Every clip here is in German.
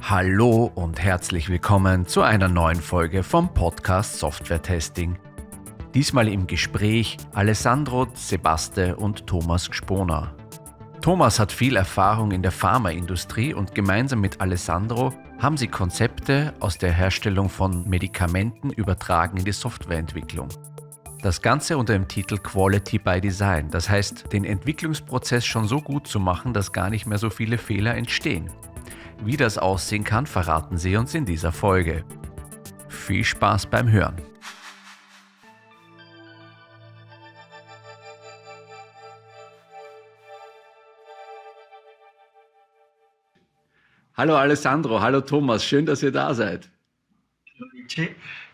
Hallo und herzlich willkommen zu einer neuen Folge vom Podcast Software Testing. Diesmal im Gespräch Alessandro Sebaste und Thomas Gsponer. Thomas hat viel Erfahrung in der Pharmaindustrie und gemeinsam mit Alessandro haben sie Konzepte aus der Herstellung von Medikamenten übertragen in die Softwareentwicklung. Das Ganze unter dem Titel Quality by Design, das heißt, den Entwicklungsprozess schon so gut zu machen, dass gar nicht mehr so viele Fehler entstehen. Wie das aussehen kann, verraten sie uns in dieser Folge. Viel Spaß beim Hören. Hallo Alessandro, hallo Thomas, schön, dass ihr da seid.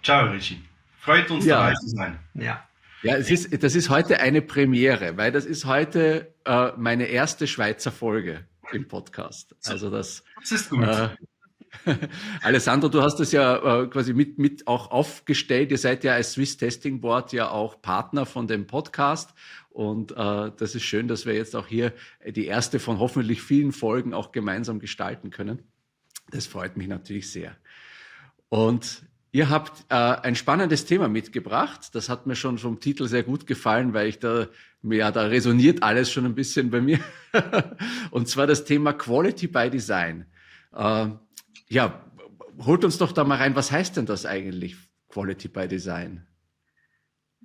Ciao Richie, freut uns dabei zu sein. Ja, das ist heute eine Premiere, weil das ist heute meine erste Schweizer Folge im Podcast. Also das ist gut. Alessandro, du hast das ja quasi mit auch aufgestellt. Ihr seid ja als Swiss Testing Board ja auch Partner von dem Podcast. Und das ist schön, dass wir jetzt auch hier die erste von hoffentlich vielen Folgen auch gemeinsam gestalten können. Das freut mich natürlich sehr. Und ihr habt ein spannendes Thema mitgebracht. Das hat mir schon vom Titel sehr gut gefallen, weil da resoniert alles schon ein bisschen bei mir. Und zwar das Thema Quality by Design. Holt uns doch da mal rein. Was heißt denn das eigentlich, Quality by Design?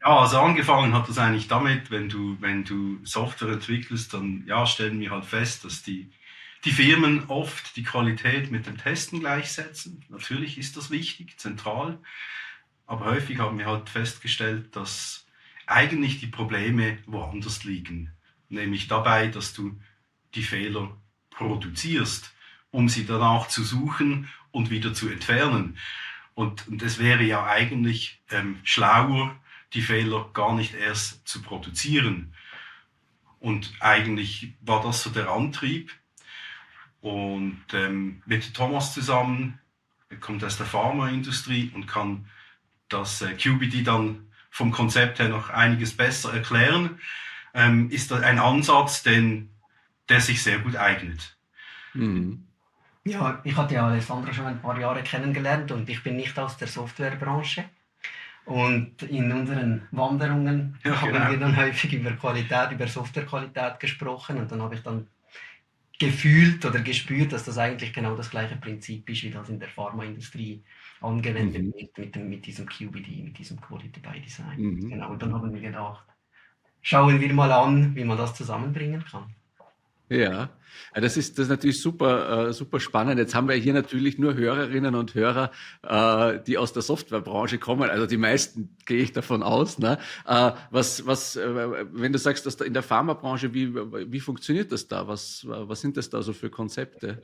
Ja, also angefangen hat das eigentlich damit, wenn du Software entwickelst, dann stellen wir halt fest, dass die Firmen oft die Qualität mit dem Testen gleichsetzen. Natürlich ist das wichtig, zentral, aber häufig haben wir halt festgestellt, dass eigentlich die Probleme woanders liegen. Nämlich dabei, dass du die Fehler produzierst, um sie danach zu suchen und wieder zu entfernen. Und es wäre ja eigentlich schlauer, die Fehler gar nicht erst zu produzieren. Und eigentlich war das so der Antrieb. Und mit Thomas zusammen, er kommt aus der Pharmaindustrie und kann das QBD dann vom Konzept her noch einiges besser erklären, ist das ein Ansatz, der sich sehr gut eignet. Ja, ich hatte ja Alessandro schon ein paar Jahre kennengelernt und ich bin nicht aus der Softwarebranche. Und in unseren Wanderungen haben wir dann häufig über Qualität, über Softwarequalität gesprochen und dann habe ich dann gefühlt oder gespürt, dass das eigentlich genau das gleiche Prinzip ist, wie das in der Pharmaindustrie angewendet wird mit diesem QBD, mit diesem Quality by Design. Genau, und dann haben wir gedacht, schauen wir mal an, wie man das zusammenbringen kann. Ja, das ist natürlich super spannend. Jetzt haben wir hier natürlich nur Hörerinnen und Hörer, die aus der Softwarebranche kommen. Also die meisten gehe ich davon aus. Ne? Wenn du sagst, dass da in der Pharmabranche, wie funktioniert das da? Was sind das da so für Konzepte?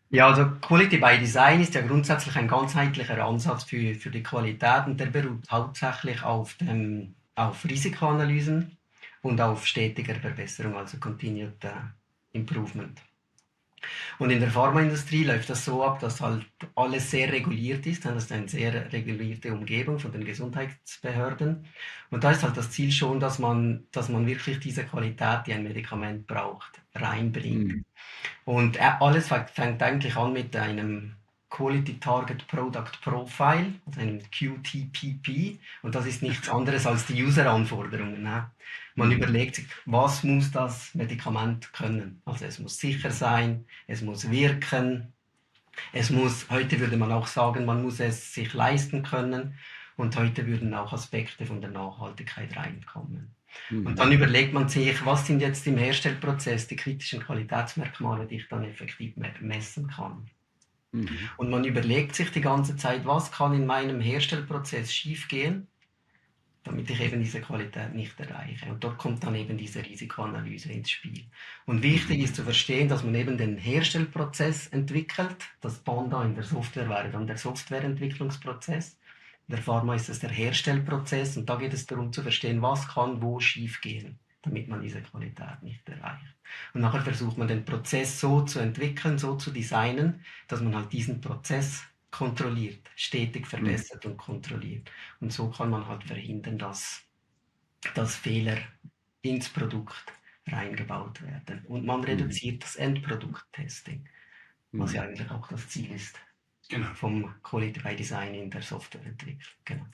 Ja, also Quality by Design ist ja grundsätzlich ein ganzheitlicher Ansatz für die Qualität und der beruht hauptsächlich auf Risikoanalysen und auf stetiger Verbesserung, also Continued Improvement. Und in der Pharmaindustrie läuft das so ab, dass halt alles sehr reguliert ist. Das ist eine sehr regulierte Umgebung von den Gesundheitsbehörden. Und da ist halt das Ziel schon, dass man wirklich diese Qualität, die ein Medikament braucht, reinbringt. Und alles fängt eigentlich an mit einem Quality Target Product Profile, also einem QTPP. Und das ist nichts anderes als die User-Anforderungen. Ne? Man überlegt sich, was muss das Medikament können? Also es muss sicher sein, es muss wirken, heute würde man auch sagen, man muss es sich leisten können. Und heute würden auch Aspekte von der Nachhaltigkeit reinkommen. Und dann überlegt man sich, was sind jetzt im Herstellprozess die kritischen Qualitätsmerkmale, die ich dann effektiv messen kann. Und man überlegt sich die ganze Zeit, was kann in meinem Herstellprozess schiefgehen, damit ich eben diese Qualität nicht erreiche. Und dort kommt dann eben diese Risikoanalyse ins Spiel. Und wichtig ist zu verstehen, dass man eben den Herstellprozess entwickelt. Das Panda in der Software wäre dann der Softwareentwicklungsprozess. In der Pharma ist es der Herstellprozess und da geht es darum zu verstehen, was kann wo schiefgehen, damit man diese Qualität nicht erreicht. Und nachher versucht man den Prozess so zu entwickeln, so zu designen, dass man halt diesen Prozess kontrolliert, stetig verbessert und kontrolliert. Und so kann man halt verhindern, dass Fehler ins Produkt reingebaut werden. Und man reduziert das Endprodukt-Testing, was ja eigentlich auch das Ziel ist Genau. vom Quality by Design in der Softwareentwicklung. Genau.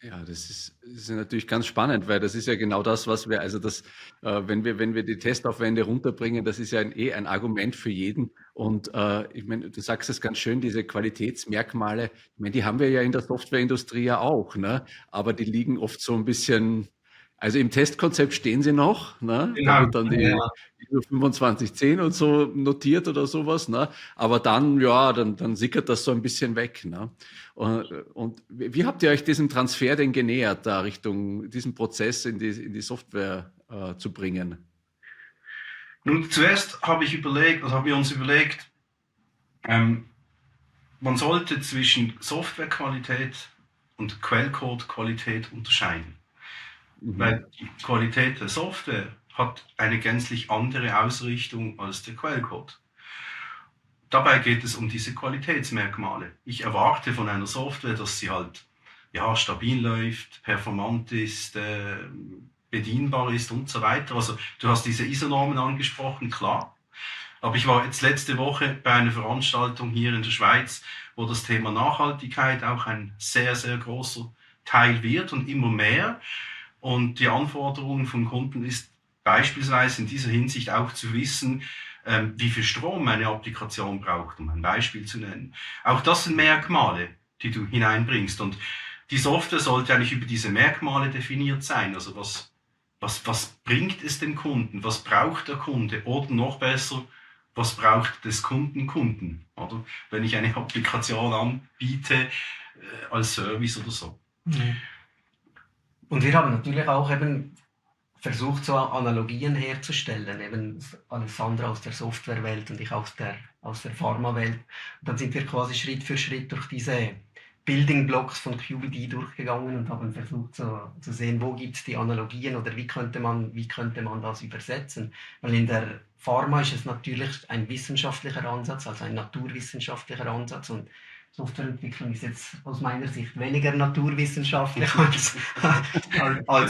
Ja, das ist natürlich ganz spannend, weil das ist ja genau das, was wir, also das, wenn wir die Testaufwände runterbringen, das ist ja ein Argument für jeden. Und ich meine, du sagst es ganz schön, diese Qualitätsmerkmale, ich meine, die haben wir ja in der Softwareindustrie ja auch, ne? Aber die liegen oft so ein bisschen, also im Testkonzept stehen sie noch, ne? Da Genau. wird dann die Ja. ISO 2510 und so notiert oder sowas, ne? Aber dann, ja, dann sickert das so ein bisschen weg, ne? Und wie habt ihr euch diesem Transfer denn genähert, da Richtung diesen Prozess in die Software zu bringen? Nun, zuerst haben wir uns überlegt, ähm, man sollte zwischen Softwarequalität und Quellcode-Qualität unterscheiden. Mhm. Weil die Qualität der Software hat eine gänzlich andere Ausrichtung als der Quellcode. Dabei geht es um diese Qualitätsmerkmale. Ich erwarte von einer Software, dass sie halt ja, stabil läuft, performant ist, bedienbar ist und so weiter. Also du hast diese ISO-Normen angesprochen, klar. Aber ich war jetzt letzte Woche bei einer Veranstaltung hier in der Schweiz, wo das Thema Nachhaltigkeit auch ein sehr, sehr großer Teil wird und immer mehr. Und die Anforderung von Kunden ist beispielsweise in dieser Hinsicht auch zu wissen, wie viel Strom eine Applikation braucht, um ein Beispiel zu nennen. Auch das sind Merkmale, die du hineinbringst. Und die Software sollte eigentlich über diese Merkmale definiert sein. Also was bringt es dem Kunden? Was braucht der Kunde? Oder noch besser, was braucht des Kunden? Oder wenn ich eine Applikation anbiete als Service oder so. Mhm. Und wir haben natürlich auch eben versucht, so Analogien herzustellen, eben Alessandra aus der Softwarewelt und ich aus der Pharmawelt. Und dann sind wir quasi Schritt für Schritt durch diese Building Blocks von QBD durchgegangen und haben versucht zu sehen, wo gibt es die Analogien oder wie könnte man das übersetzen. Weil in der Pharma ist es natürlich ein wissenschaftlicher Ansatz, also ein naturwissenschaftlicher Ansatz, und Softwareentwicklung ist jetzt aus meiner Sicht weniger naturwissenschaftlich als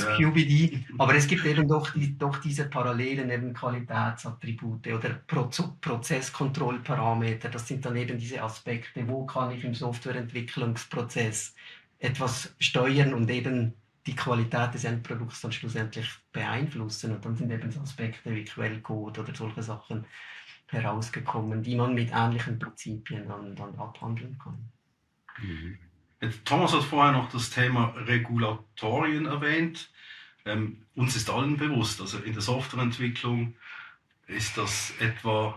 Ja. QBD, aber es gibt eben doch diese Parallelen, eben Qualitätsattribute oder Prozesskontrollparameter. Das sind dann eben diese Aspekte, wo kann ich im Softwareentwicklungsprozess etwas steuern und eben die Qualität des Endprodukts dann schlussendlich beeinflussen. Und dann sind eben so Aspekte wie Quellcode oder solche Sachen herausgekommen, die man mit ähnlichen Prinzipien dann abhandeln kann. Mhm. Jetzt, Thomas hat vorher noch das Thema Regulatorien erwähnt. Uns ist allen bewusst, also in der Softwareentwicklung ist das etwa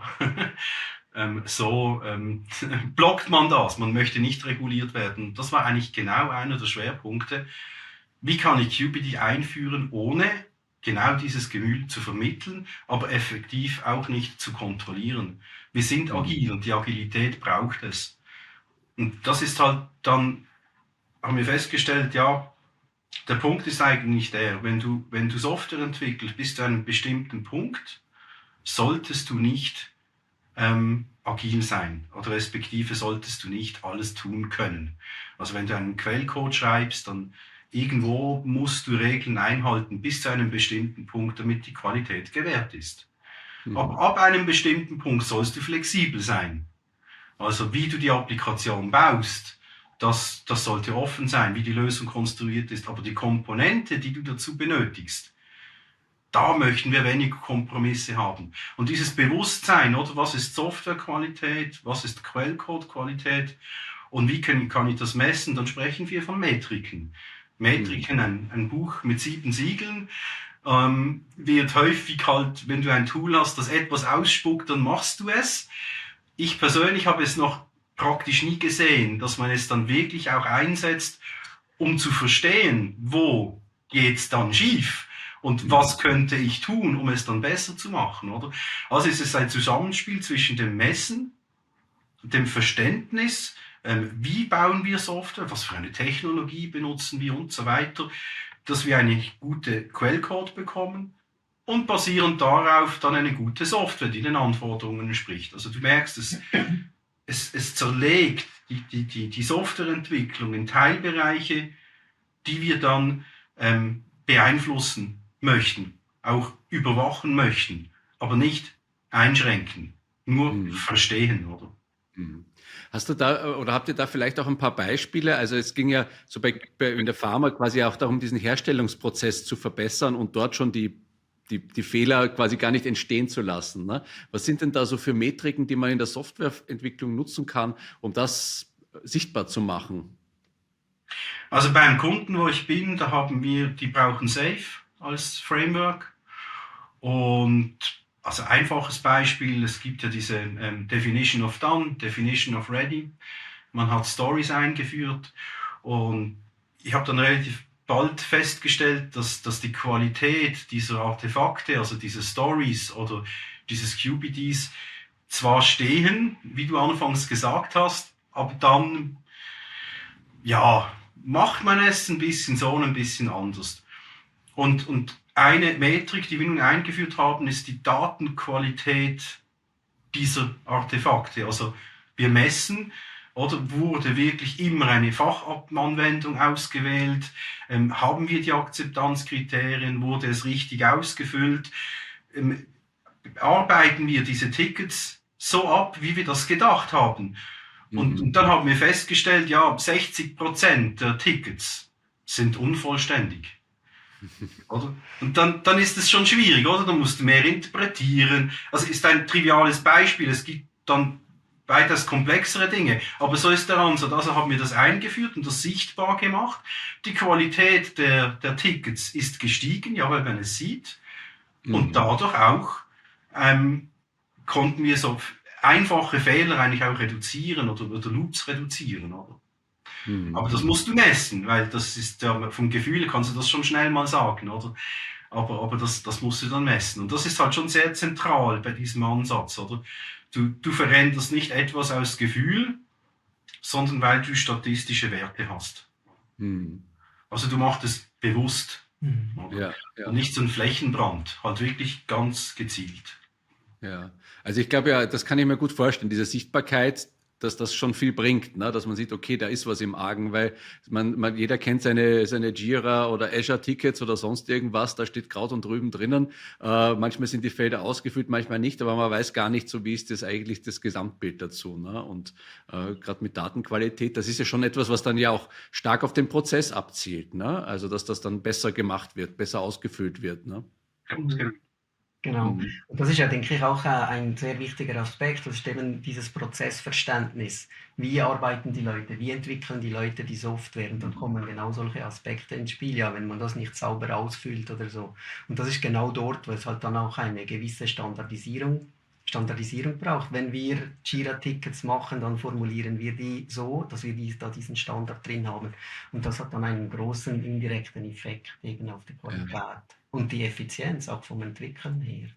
blockt man das, man möchte nicht reguliert werden. Das war eigentlich genau einer der Schwerpunkte. Wie kann ich QBD einführen, ohne genau dieses Gefühl zu vermitteln, aber effektiv auch nicht zu kontrollieren? Wir sind agil und die Agilität braucht es. Und das ist halt dann, haben wir festgestellt, ja, der Punkt ist eigentlich der, wenn du Software entwickelst, bis zu einem bestimmten Punkt, solltest du nicht agil sein oder respektive solltest du nicht alles tun können. Also wenn du einen Quellcode schreibst, dann irgendwo musst du Regeln einhalten bis zu einem bestimmten Punkt, damit die Qualität gewährt ist. Aber ab einem bestimmten Punkt sollst du flexibel sein. Also wie du die Applikation baust, das sollte offen sein, wie die Lösung konstruiert ist. Aber die Komponente, die du dazu benötigst, da möchten wir weniger Kompromisse haben. Und dieses Bewusstsein, oder was ist Softwarequalität, was ist Quellcode-Qualität und wie kann ich das messen, dann sprechen wir von Metriken. Metriken, ein Buch mit 7 Siegeln, wird häufig halt, wenn du ein Tool hast, das etwas ausspuckt, dann machst du es. Ich persönlich habe es noch praktisch nie gesehen, dass man es dann wirklich auch einsetzt, um zu verstehen, wo geht's dann schief und was könnte ich tun, um es dann besser zu machen, oder? Also ist es ein Zusammenspiel zwischen dem Messen, dem Verständnis, wie bauen wir Software, was für eine Technologie benutzen wir und so weiter, dass wir eine gute Quellcode bekommen und basierend darauf dann eine gute Software, die den Anforderungen entspricht. Also du merkst, es zerlegt die Softwareentwicklung in Teilbereiche, die wir dann beeinflussen möchten, auch überwachen möchten, aber nicht einschränken, nur verstehen, oder? Mhm. Hast du da oder habt ihr da vielleicht auch ein paar Beispiele? Also es ging ja so in der Pharma quasi auch darum, diesen Herstellungsprozess zu verbessern und dort schon die Fehler quasi gar nicht entstehen zu lassen. Ne? Was sind denn da so für Metriken, die man in der Softwareentwicklung nutzen kann, um das sichtbar zu machen? Also beim Kunden, wo ich bin, die brauchen Safe als Framework. Und also einfaches Beispiel, es gibt ja diese Definition of Done, Definition of Ready. Man hat Stories eingeführt und ich habe dann relativ bald festgestellt, dass die Qualität dieser Artefakte, also diese Stories oder dieses QBDs, zwar stehen, wie du anfangs gesagt hast, aber dann, ja, macht man es ein bisschen so und ein bisschen anders. Und eine Metrik, die wir nun eingeführt haben, ist die Datenqualität dieser Artefakte. Also wir messen, oder wurde wirklich immer eine Fachanwendung ausgewählt? Haben wir die Akzeptanzkriterien? Wurde es richtig ausgefüllt? Arbeiten wir diese Tickets so ab, wie wir das gedacht haben? Und dann haben wir festgestellt, ja, 60% der Tickets sind unvollständig. Oder? Und dann ist es schon schwierig, oder? Dann musst du mehr interpretieren. Also ist ein triviales Beispiel. Es gibt dann weitaus komplexere Dinge. Aber so ist der Ansatz. Also haben wir das eingeführt und das sichtbar gemacht. Die Qualität der Tickets ist gestiegen, ja, weil man es sieht. Und dadurch auch konnten wir so einfache Fehler eigentlich auch reduzieren oder Loops reduzieren, oder? Aber das musst du messen, weil das ist ja, vom Gefühl kannst du das schon schnell mal sagen, oder? Aber das musst du dann messen. Und das ist halt schon sehr zentral bei diesem Ansatz, oder? Du veränderst nicht etwas aus Gefühl, sondern weil du statistische Werte hast. Also du machst es bewusst. Oder? Ja. Und nicht so ein Flächenbrand, halt wirklich ganz gezielt. Ja, also ich glaube ja, das kann ich mir gut vorstellen, diese Sichtbarkeit, dass das schon viel bringt, ne? Dass man sieht, okay, da ist was im Argen, weil jeder kennt seine Jira oder Azure Tickets oder sonst irgendwas, da steht Kraut und Rüben drinnen. Manchmal sind die Felder ausgefüllt, manchmal nicht, aber man weiß gar nicht so, wie ist das eigentlich das Gesamtbild dazu. Ne? Und gerade mit Datenqualität, das ist ja schon etwas, was dann ja auch stark auf den Prozess abzielt. Ne? Also dass das dann besser gemacht wird, besser ausgefüllt wird. Ne? Genau. Und das ist ja, denke ich, auch ein sehr wichtiger Aspekt. Das ist eben dieses Prozessverständnis. Wie arbeiten die Leute? Wie entwickeln die Leute die Software? Und dann kommen genau solche Aspekte ins Spiel, ja, wenn man das nicht sauber ausfüllt oder so. Und das ist genau dort, wo es halt dann auch eine gewisse Standardisierung braucht. Wenn wir Jira-Tickets machen, dann formulieren wir die so, dass wir diesen Standard drin haben. Und das hat dann einen großen indirekten Effekt eben auf die Qualität. Ja. Und die Effizienz auch vom Entwickeln her.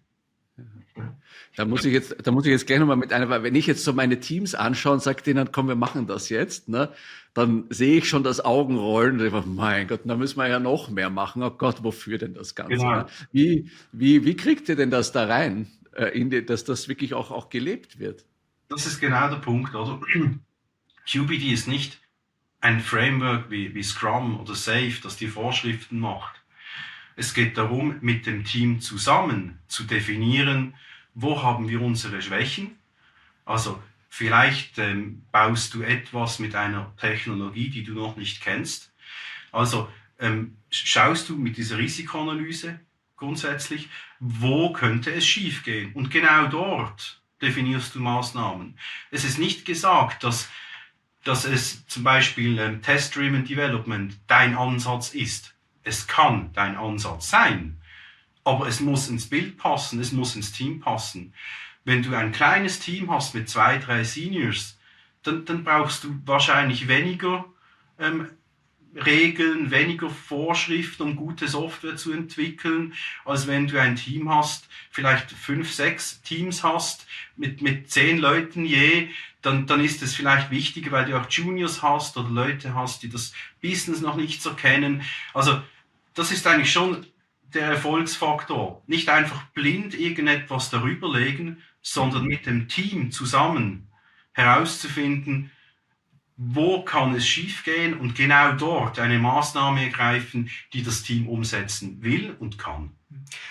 Ja. Da muss ich jetzt gleich nochmal mit einer, weil wenn ich jetzt so meine Teams anschaue und sage denen, komm, wir machen das jetzt, ne, dann sehe ich schon das Augenrollen und ich denke, mein Gott, da müssen wir ja noch mehr machen. Oh Gott, wofür denn das Ganze? Genau. Ne? Wie kriegt ihr denn das da rein, dass das wirklich auch gelebt wird? Das ist genau der Punkt, oder? QBD ist nicht ein Framework wie Scrum oder Safe, das die Vorschriften macht. Es geht darum, mit dem Team zusammen zu definieren, wo haben wir unsere Schwächen. Also vielleicht baust du etwas mit einer Technologie, die du noch nicht kennst. Also schaust du mit dieser Risikoanalyse grundsätzlich, wo könnte es schiefgehen. Und genau dort definierst du Maßnahmen. Es ist nicht gesagt, dass es zum Beispiel Test-Driven Development dein Ansatz ist. Es kann dein Ansatz sein, aber es muss ins Bild passen, es muss ins Team passen. Wenn du ein kleines Team hast mit 2, 3 Seniors, dann brauchst du wahrscheinlich weniger Regeln, weniger Vorschriften, um gute Software zu entwickeln, als wenn du ein Team hast, vielleicht 5, 6 Teams hast, mit 10 Leuten je, dann ist es vielleicht wichtiger, weil du auch Juniors hast oder Leute hast, die das Business noch nicht so kennen. Also das ist eigentlich schon der Erfolgsfaktor. Nicht einfach blind irgendetwas darüber legen, sondern mit dem Team zusammen herauszufinden, wo kann es schiefgehen und genau dort eine Maßnahme ergreifen, die das Team umsetzen will und kann.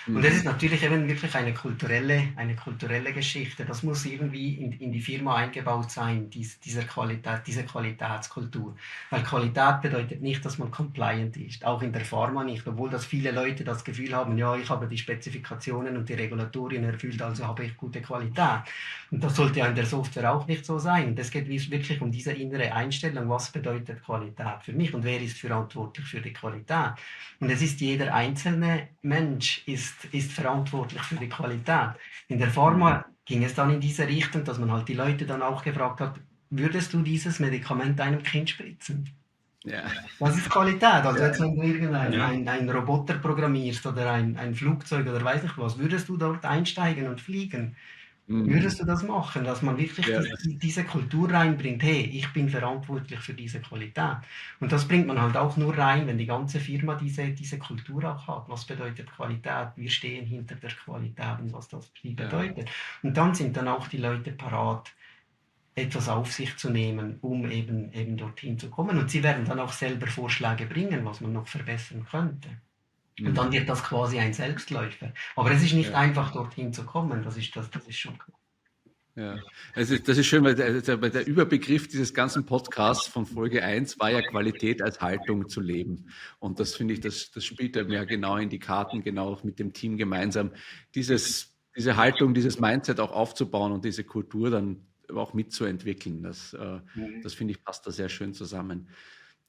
Und das ist natürlich eben wirklich eine kulturelle Geschichte. Das muss irgendwie in die Firma eingebaut sein, diese Qualitätskultur. Weil Qualität bedeutet nicht, dass man compliant ist, auch in der Pharma nicht, obwohl das viele Leute das Gefühl haben, ja, ich habe die Spezifikationen und die Regulatorien erfüllt, also habe ich gute Qualität. Und das sollte ja in der Software auch nicht so sein. Das geht wirklich um diese innere Einstellung, was bedeutet Qualität für mich und wer ist verantwortlich für die Qualität. Und es ist jeder einzelne Mensch ist verantwortlich für die Qualität. In der Pharma ging es dann in diese Richtung, dass man halt die Leute dann auch gefragt hat, würdest du dieses Medikament einem Kind spritzen? Ja. Das ist Qualität. Also jetzt, wenn du Ja. einen Roboter programmierst oder ein Flugzeug oder weiß nicht was, würdest du dort einsteigen und fliegen? Würdest du das machen, dass man wirklich Ja. diese Kultur reinbringt, hey, ich bin verantwortlich für diese Qualität. Und das bringt man halt auch nur rein, wenn die ganze Firma diese Kultur auch hat. Was bedeutet Qualität? Wir stehen hinter der Qualität und was das bedeutet. Und dann sind dann auch die Leute parat, etwas auf sich zu nehmen, um eben dorthin zu kommen. Und sie werden dann auch selber Vorschläge bringen, was man noch verbessern könnte. Und dann wird das quasi ein Selbstläufer. Aber es ist nicht einfach, dorthin zu kommen, das ist schon klar. Ja, also das ist schön, weil der Überbegriff dieses ganzen Podcasts von Folge 1 war ja Qualität als Haltung zu leben. Und das finde ich, das spielt mir ja genau in die Karten, genau mit dem Team gemeinsam, diese Haltung, dieses Mindset auch aufzubauen und diese Kultur dann auch mitzuentwickeln. Das finde ich, passt da sehr schön zusammen.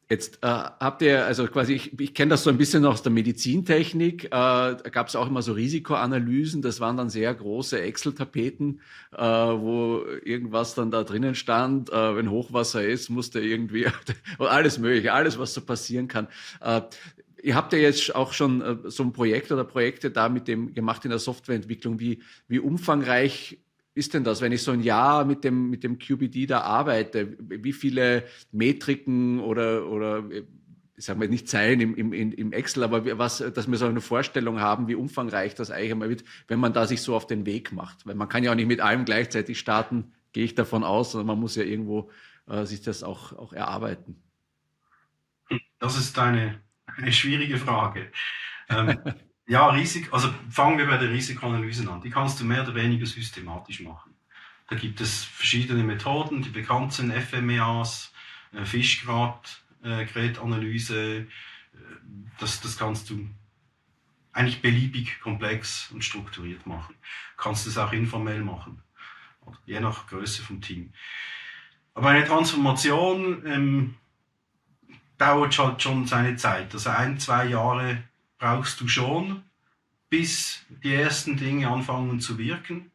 Jetzt habt ihr, also quasi, ich kenne das so ein bisschen aus der Medizintechnik, da gab es auch immer so Risikoanalysen, das waren dann sehr große Excel-Tapeten, wo irgendwas dann da drinnen stand, wenn Hochwasser ist, musste irgendwie, alles mögliche, alles, was so passieren kann. Ihr habt ja jetzt auch schon so ein Projekt oder Projekte da mit dem gemacht in der Softwareentwicklung. Wie umfangreich ist denn das, wenn ich so ein Jahr mit dem QBD da arbeite? Wie viele Metriken oder ich sage mal nicht Zeilen im Excel, aber dass wir so eine Vorstellung haben, wie umfangreich das eigentlich einmal wird, wenn man da sich so auf den Weg macht. Weil man kann ja auch nicht mit allem gleichzeitig starten, gehe ich davon aus, sondern man muss ja irgendwo sich das auch erarbeiten. Das ist eine schwierige Frage. Ja, also fangen wir bei der Risikoanalyse an. Die kannst du mehr oder weniger systematisch machen. Da gibt es verschiedene Methoden, die bekannt sind, FMEAs, Fischgrat-Analyse. Das kannst du eigentlich beliebig komplex und strukturiert machen. Kannst es auch informell machen, je nach Größe vom Team. Aber eine Transformation dauert halt schon seine Zeit. Also 1-2 Jahre brauchst du schon, bis die ersten Dinge anfangen zu wirken.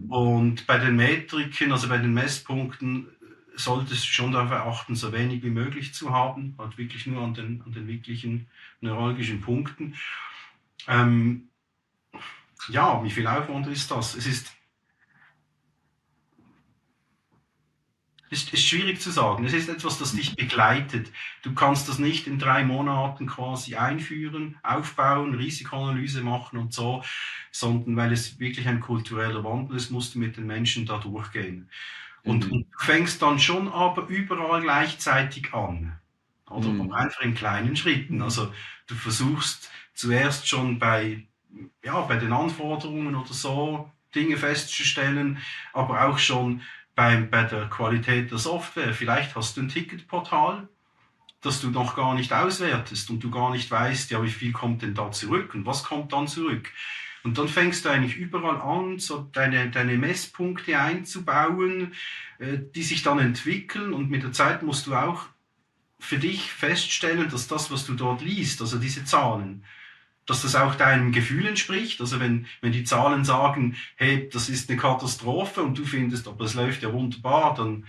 Und bei den Metriken, also bei den Messpunkten, solltest du schon darauf achten, so wenig wie möglich zu haben, halt wirklich nur an den wirklichen neuralgischen Punkten. Ja, wie viel Aufwand ist das? Es ist schwierig zu sagen. Es ist etwas, das dich begleitet. Du kannst das nicht in 3 Monaten quasi einführen, aufbauen, Risikoanalyse machen und so, sondern weil es wirklich ein kultureller Wandel ist, musst du mit den Menschen da durchgehen. Und du fängst dann schon aber überall gleichzeitig an. Oder einfach in kleinen Schritten. Also du versuchst zuerst schon bei den Anforderungen oder so Dinge festzustellen, aber auch schon bei der Qualität der Software. Vielleicht hast du ein Ticketportal, das du noch gar nicht auswertest und du gar nicht weißt, ja, wie viel kommt denn da zurück und was kommt dann zurück. Und dann fängst du eigentlich überall an, so deine Messpunkte einzubauen, die sich dann entwickeln, und mit der Zeit musst du auch für dich feststellen, dass das, was du dort liest, also diese Zahlen, dass das auch deinem Gefühl entspricht. Also wenn die Zahlen sagen, hey, das ist eine Katastrophe, und du findest, aber es läuft ja wunderbar, dann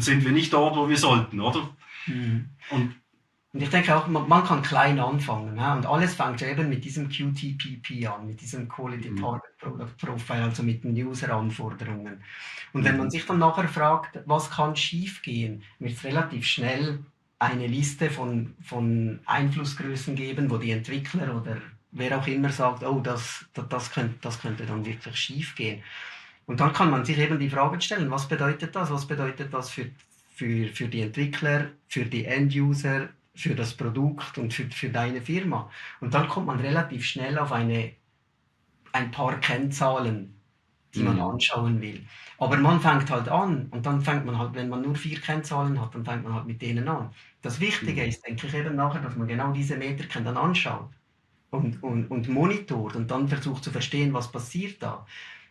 sind wir nicht dort, wo wir sollten, oder? Und ich denke auch, man kann klein anfangen. Ja? Und alles fängt eben mit diesem QTPP an, mit diesem Quality Target Product Profile, also mit den User-Anforderungen. Und wenn man sich dann nachher fragt, was kann schief gehen, wird es relativ schnell eine Liste von Einflussgrößen geben, wo die Entwickler oder wer auch immer sagt, oh, das könnte dann wirklich schief gehen. Und dann kann man sich eben die Frage stellen, was bedeutet das? Was bedeutet das für die Entwickler, für die End-User, für das Produkt und für deine Firma. Und dann kommt man relativ schnell auf ein paar Kennzahlen, die man anschauen will. Aber man fängt halt an und dann fängt man halt, wenn man nur 4 Kennzahlen hat, dann fängt man halt mit denen an. Das Wichtige ist, denke ich, eben nachher, dass man genau diese Metriken dann anschaut und monitort und dann versucht zu verstehen, was passiert da.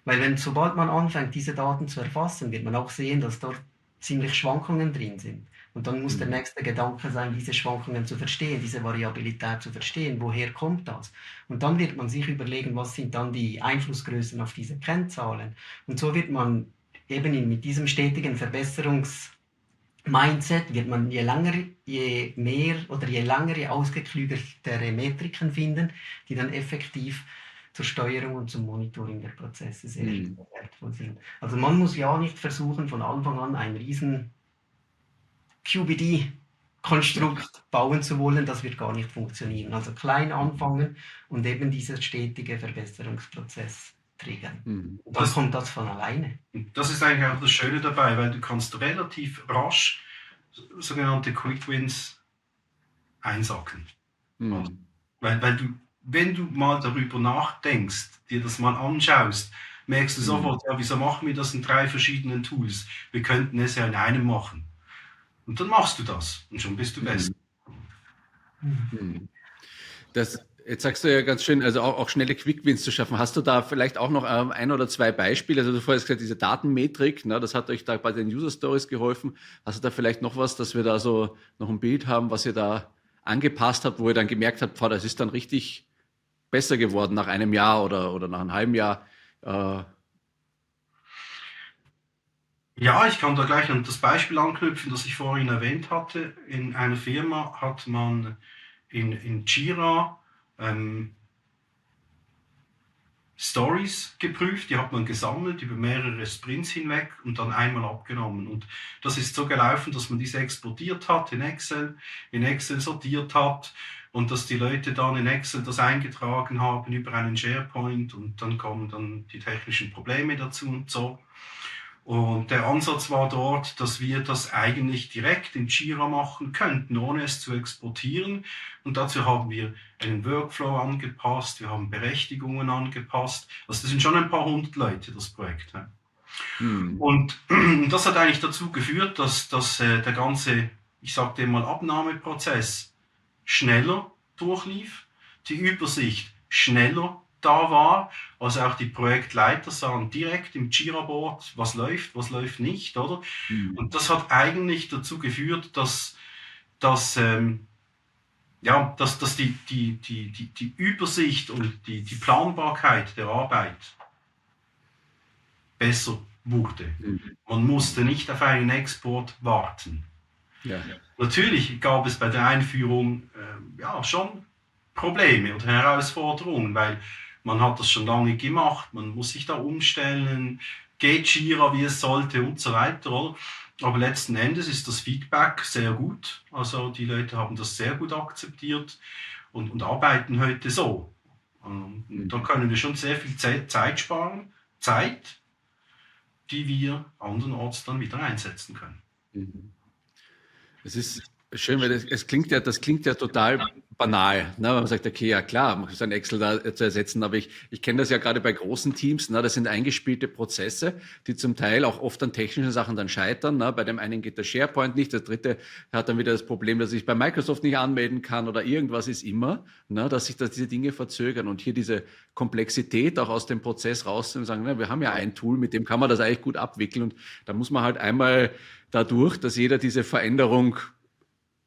Weil sobald man anfängt, diese Daten zu erfassen, wird man auch sehen, dass dort ziemlich Schwankungen drin sind. Und dann muss der nächste Gedanke sein, diese Schwankungen zu verstehen, diese Variabilität zu verstehen, woher kommt das? Und dann wird man sich überlegen, was sind dann die Einflussgrößen auf diese Kennzahlen. Und so wird man eben mit diesem stetigen Mindset wird man je längere ausgeklügeltere Metriken finden, die dann effektiv zur Steuerung und zum Monitoring der Prozesse sehr wertvoll sind. Also man muss ja nicht versuchen, von Anfang an ein riesen QBD-Konstrukt bauen zu wollen, das wird gar nicht funktionieren. Also klein anfangen und eben dieser stetige Verbesserungsprozess triggern. Und dann kommt das von alleine. Das ist eigentlich auch das Schöne dabei, weil du kannst relativ rasch sogenannte Quick Wins einsacken. Weil du, wenn du mal darüber nachdenkst, dir das mal anschaust, merkst du sofort, ja, wieso machen wir das in 3 verschiedenen Tools? Wir könnten es ja in einem machen. Und dann machst du das und schon bist du besser. Jetzt sagst du ja ganz schön, also auch schnelle Quick-Wins zu schaffen. Hast du da vielleicht auch noch 1 oder 2 Beispiele? Also du vorhin gesagt, diese Datenmetrik, das hat euch da bei den User-Stories geholfen. Hast du da vielleicht noch was, dass wir da so noch ein Bild haben, was ihr da angepasst habt, wo ihr dann gemerkt habt, das ist dann richtig besser geworden nach einem Jahr oder nach einem halben Jahr? Ja, ich kann da gleich an das Beispiel anknüpfen, das ich vorhin erwähnt hatte. In einer Firma hat man in Jira Stories geprüft, die hat man gesammelt über mehrere Sprints hinweg und dann einmal abgenommen. Und das ist so gelaufen, dass man diese exportiert hat in Excel sortiert hat und dass die Leute dann in Excel das eingetragen haben über einen SharePoint und dann kommen dann die technischen Probleme dazu und so. Und der Ansatz war dort, dass wir das eigentlich direkt in Jira machen könnten, ohne es zu exportieren. Und dazu haben wir einen Workflow angepasst, wir haben Berechtigungen angepasst. Also das sind schon ein paar 100 Leute, das Projekt. Und das hat eigentlich dazu geführt, dass der ganze, ich sag dem mal, Abnahmeprozess schneller durchlief, die Übersicht schneller da war, also auch die Projektleiter sahen direkt im Jira-Board, was läuft nicht, oder? Und das hat eigentlich dazu geführt, dass die Übersicht und die Planbarkeit der Arbeit besser wurde. Man musste nicht auf einen Export warten. Ja. Natürlich gab es bei der Einführung schon Probleme oder Herausforderungen, weil man hat das schon lange gemacht, man muss sich da umstellen, geht Jira, wie es sollte und so weiter. Oder? Aber letzten Endes ist das Feedback sehr gut, also die Leute haben das sehr gut akzeptiert und arbeiten heute so. Und da können wir schon sehr viel Zeit sparen, Zeit, die wir andernorts dann wieder einsetzen können. Es ist schön, weil das klingt ja total banal. Man sagt, okay, ja klar, man muss ein Excel da zu ersetzen, aber ich kenne das ja gerade bei großen Teams, das sind eingespielte Prozesse, die zum Teil auch oft an technischen Sachen dann scheitern. Bei dem einen geht der SharePoint nicht, der dritte hat dann wieder das Problem, dass ich bei Microsoft nicht anmelden kann oder irgendwas ist immer, dass sich diese Dinge verzögern und hier diese Komplexität auch aus dem Prozess rauszunehmen und sagen, wir haben ja ein Tool, mit dem kann man das eigentlich gut abwickeln und da muss man halt einmal dadurch, dass jeder diese Veränderung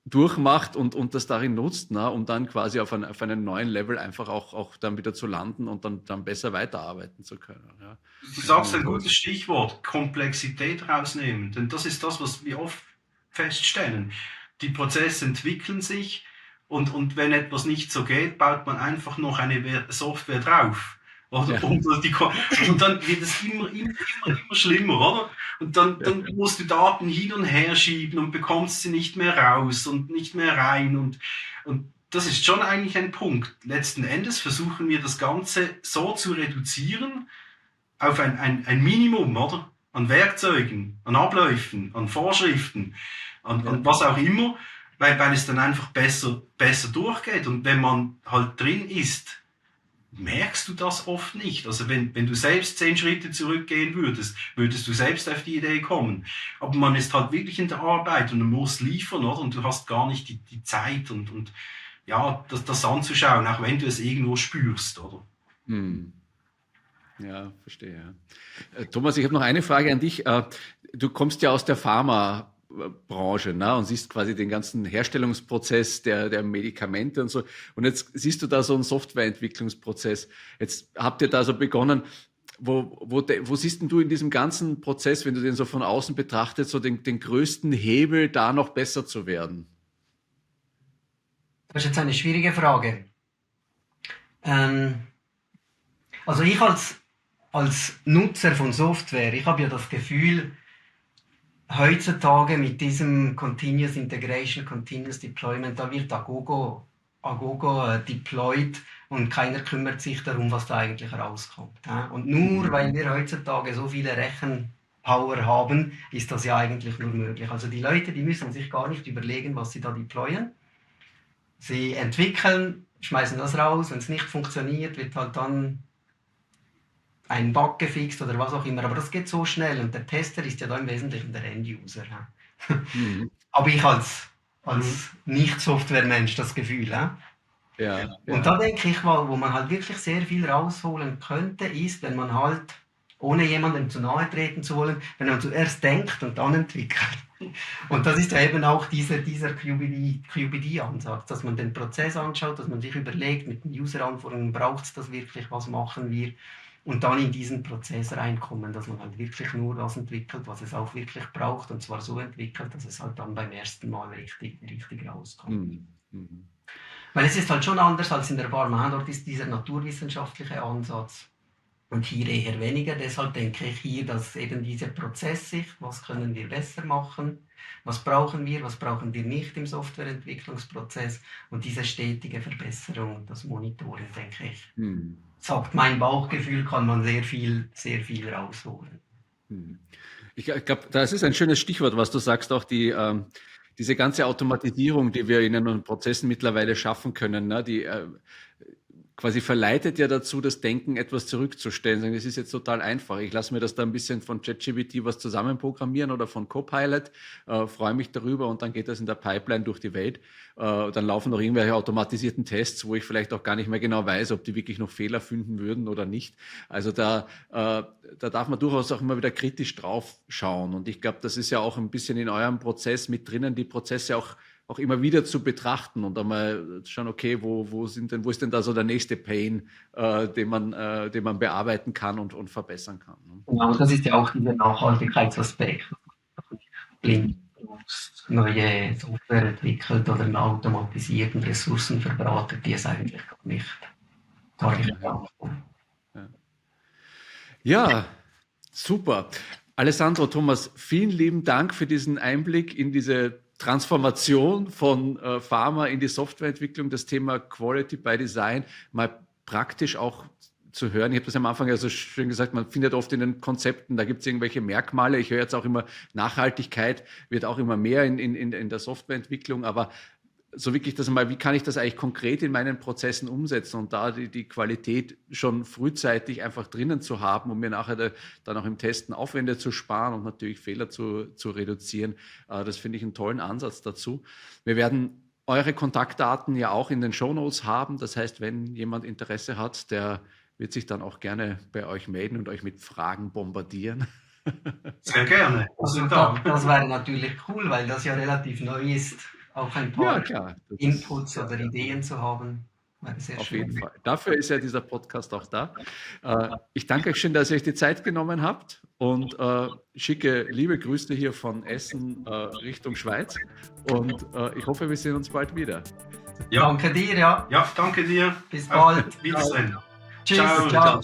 durchmacht und das darin nutzt, um dann quasi auf einem neuen Level einfach auch dann wieder zu landen und dann besser weiterarbeiten zu können. Ja. Du sagst ein gutes Stichwort, Komplexität rausnehmen, denn das ist das, was wir oft feststellen. Die Prozesse entwickeln sich und wenn etwas nicht so geht, baut man einfach noch eine Software drauf. Oder? Ja. Und dann wird es immer schlimmer, oder? Und dann musst du Daten hin und her schieben und bekommst sie nicht mehr raus und nicht mehr rein. Und das ist schon eigentlich ein Punkt. Letzten Endes versuchen wir das Ganze so zu reduzieren auf ein Minimum, oder? An Werkzeugen, an Abläufen, an Vorschriften, an was auch immer, weil es dann einfach besser durchgeht. Und wenn man halt drin ist, merkst du das oft nicht. Also wenn du selbst 10 Schritte zurückgehen würdest du selbst auf die Idee kommen. Aber man ist halt wirklich in der Arbeit und du musst liefern, oder? Und du hast gar nicht die Zeit und ja, das anzuschauen, auch wenn du es irgendwo spürst, oder? Ja, verstehe. Ja. Thomas, ich habe noch eine Frage an dich. Du kommst ja aus der Pharmabranche, ne, und siehst quasi den ganzen Herstellungsprozess der Medikamente und so. Und jetzt siehst du da so einen Softwareentwicklungsprozess. Jetzt habt ihr da so begonnen. Wo siehst denn du in diesem ganzen Prozess, wenn du den so von außen betrachtest, so den größten Hebel, da noch besser zu werden? Das ist jetzt eine schwierige Frage. Also ich als Nutzer von Software, ich habe ja das Gefühl, heutzutage mit diesem Continuous Integration, Continuous Deployment, da wird Agogo deployed und keiner kümmert sich darum, was da eigentlich rauskommt. Und nur weil wir heutzutage so viele Rechenpower haben, ist das ja eigentlich nur möglich. Also die Leute, die müssen sich gar nicht überlegen, was sie da deployen. Sie entwickeln, schmeißen das raus, wenn es nicht funktioniert, wird halt dann ein Bug gefixt oder was auch immer. Aber das geht so schnell und der Tester ist ja da im Wesentlichen der End-User. Aber ich als Nicht-Software-Mensch das Gefühl. Ja. Und da denke ich mal, wo man halt wirklich sehr viel rausholen könnte, ist, wenn man halt, ohne jemandem zu nahe treten zu wollen, wenn man zuerst denkt und dann entwickelt. Und das ist ja eben auch dieser QBD-Ansatz, dass man den Prozess anschaut, dass man sich überlegt, mit den User-Anforderungen braucht es das wirklich, was machen wir, und dann in diesen Prozess reinkommen, dass man halt wirklich nur das entwickelt, was es auch wirklich braucht, und zwar so entwickelt, dass es halt dann beim ersten Mal richtig rauskommt. Weil es ist halt schon anders als in der Pharma, dort ist dieser naturwissenschaftliche Ansatz und hier eher weniger. Deshalb denke ich hier, dass eben diese Prozesssicht, was können wir besser machen, was brauchen wir nicht im Softwareentwicklungsprozess, und diese stetige Verbesserung, das Monitoring, denke ich, sagt mein Bauchgefühl, kann man sehr viel rausholen. Ich glaube, das ist ein schönes Stichwort, was du sagst, auch diese ganze Automatisierung, die wir in den Prozessen mittlerweile schaffen können, ne, die quasi verleitet ja dazu, das Denken etwas zurückzustellen. Das ist jetzt total einfach. Ich lasse mir das da ein bisschen von ChatGPT was zusammenprogrammieren oder von Copilot, freue mich darüber und dann geht das in der Pipeline durch die Welt. Dann laufen noch irgendwelche automatisierten Tests, wo ich vielleicht auch gar nicht mehr genau weiß, ob die wirklich noch Fehler finden würden oder nicht. Also da darf man durchaus auch immer wieder kritisch drauf schauen. Und ich glaube, das ist ja auch ein bisschen in eurem Prozess mit drinnen, die Prozesse auch immer wieder zu betrachten und einmal schauen, okay, wo ist denn da so der nächste Pain, den man bearbeiten kann und verbessern kann. Ne? Genau, das ist ja auch dieser Nachhaltigkeitsaspekt. Neue Software entwickelt oder einen automatisierten Ressourcen verbratet, die es eigentlich gar nicht brauchen. Ja, super. Alessandro, Thomas, vielen lieben Dank für diesen Einblick in diese Transformation von Pharma in die Softwareentwicklung, das Thema Quality by Design, mal praktisch auch zu hören. Ich habe das am Anfang ja so schön gesagt, man findet oft in den Konzepten, da gibt es irgendwelche Merkmale. Ich höre jetzt auch immer, Nachhaltigkeit wird auch immer mehr in der Softwareentwicklung, aber so wirklich das mal, wie kann ich das eigentlich konkret in meinen Prozessen umsetzen und da die Qualität schon frühzeitig einfach drinnen zu haben, um mir nachher dann auch im Testen Aufwände zu sparen und natürlich Fehler zu reduzieren. Das finde ich einen tollen Ansatz dazu. Wir werden eure Kontaktdaten ja auch in den Shownotes haben. Das heißt, wenn jemand Interesse hat, der wird sich dann auch gerne bei euch melden und euch mit Fragen bombardieren. Sehr gerne. Also das wäre natürlich cool, weil das ja relativ neu ist. Auch ein paar Inputs oder Ideen zu haben. Auf jeden Fall. Dafür ist ja dieser Podcast auch da. Ich danke euch schön, dass ihr euch die Zeit genommen habt und schicke liebe Grüße hier von Essen Richtung Schweiz und ich hoffe, wir sehen uns bald wieder. Ja. Danke dir, ja. Ja, danke dir. Bis bald. Wiedersehen. Tschüss. Ciao.